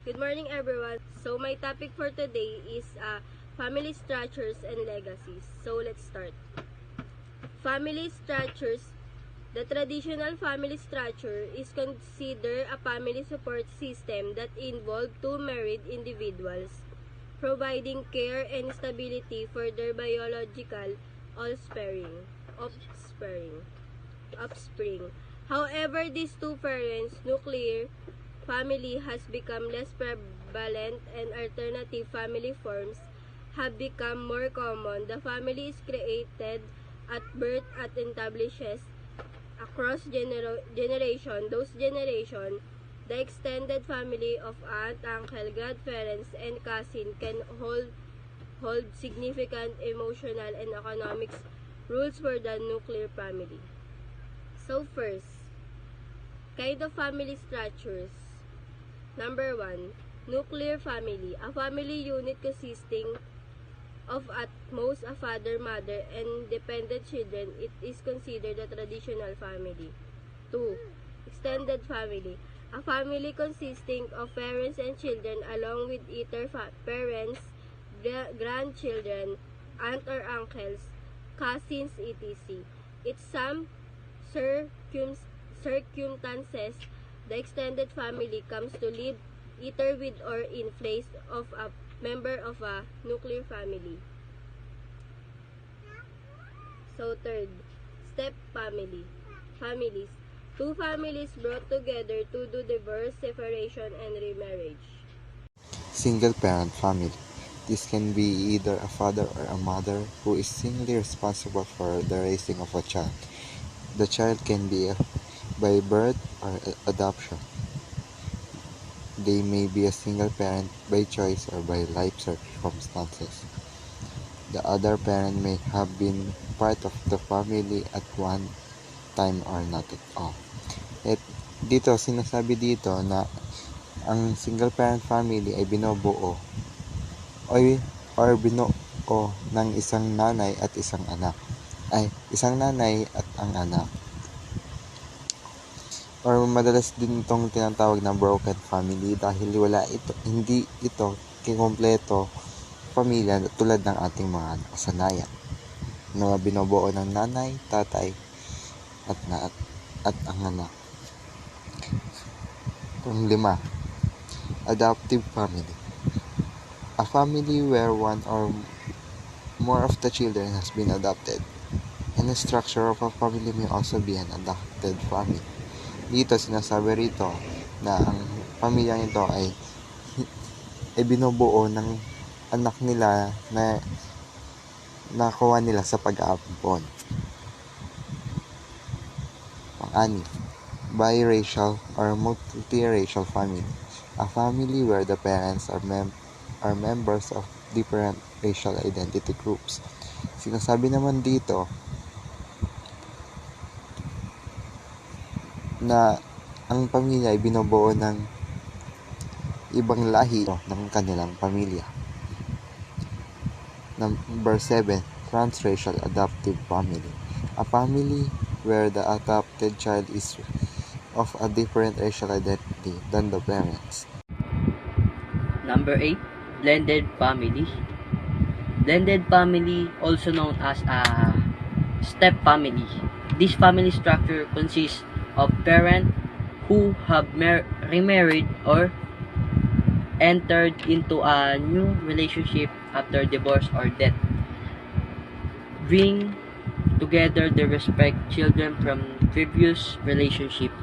Good morning, everyone. So, my topic for today is family structures and legacies. So, let's start. Family structures. The traditional family structure is considered a family support system that involves two married individuals, providing care and stability for their biological offspring. However, these two parents' nuclear family has become less prevalent and alternative family forms have become more common. The family is created at birth and establishes across generation. Those generation, the extended family of aunt, uncle, godparents, and cousin can hold significant emotional and economic rules for the nuclear family. So first, kind of family structures. Number 1, nuclear family. A family unit consisting of at most a father, mother, and dependent children. It is considered a traditional family. 2, extended family. A family consisting of parents and children along with either parents, grandchildren, aunt or uncles, cousins, etc. It's some circumstances the extended family comes to live either with or in place of a member of a nuclear family. So third, step families. Two families brought together to do divorce, separation, and remarriage. Single-parent family. This can be either a father or a mother who is singly responsible for the raising of a child. The child can be by birth or adoption. They may be a single parent by choice or by life circumstances. The other parent may have been part of the family at one time or not at all. At sinasabi dito na ang single parent family ay binubuo ng isang nanay at isang anak. Isang nanay at ang anak. Or madalas din itong tinatawag na broken family dahil hindi ito kikompleto pamilya tulad ng ating mga nakasanayan na binubuo ng nanay, tatay, at ang anak. 5, adoptive family. A family where one or more of the children has been adopted. And the structure of a family may also be an adopted family. Dito sinasabi rito na ang pamilya nito ay binubuo ng anak nila na nakuha nila sa pag-aampon. 6, biracial or multiracial family. A family where the parents are members of different racial identity groups. Sinasabi naman dito na ang pamilya ay binubuo ng ibang lahi ng kanilang pamilya. Number 7, transracial adoptive family. A family where the adopted child is of a different racial identity than the parents. Number 8, blended family. Blended family, also known as a step family. This family structure consists of parents who have remarried or entered into a new relationship after divorce or death, bring together their respective children from previous relationship.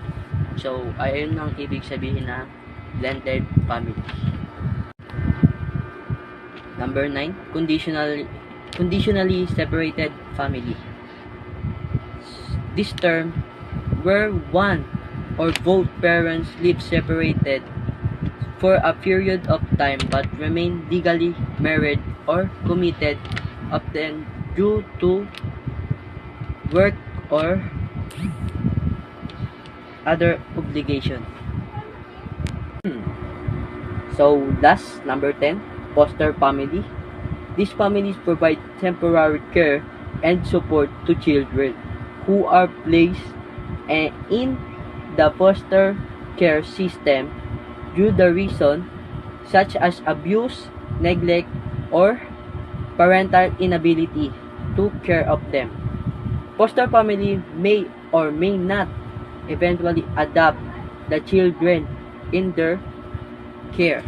So, ayun ang ibig sabihin na blended family. Number 9, conditionally separated family. This term, where one or both parents live separated for a period of time but remain legally married or committed, often due to work or other obligation. So last, number 10, foster family. These families provide temporary care and support to children who are placed in the foster care system due the reason such as abuse, neglect, or parental inability to care of them. Foster family may or may not eventually adopt the children in their care.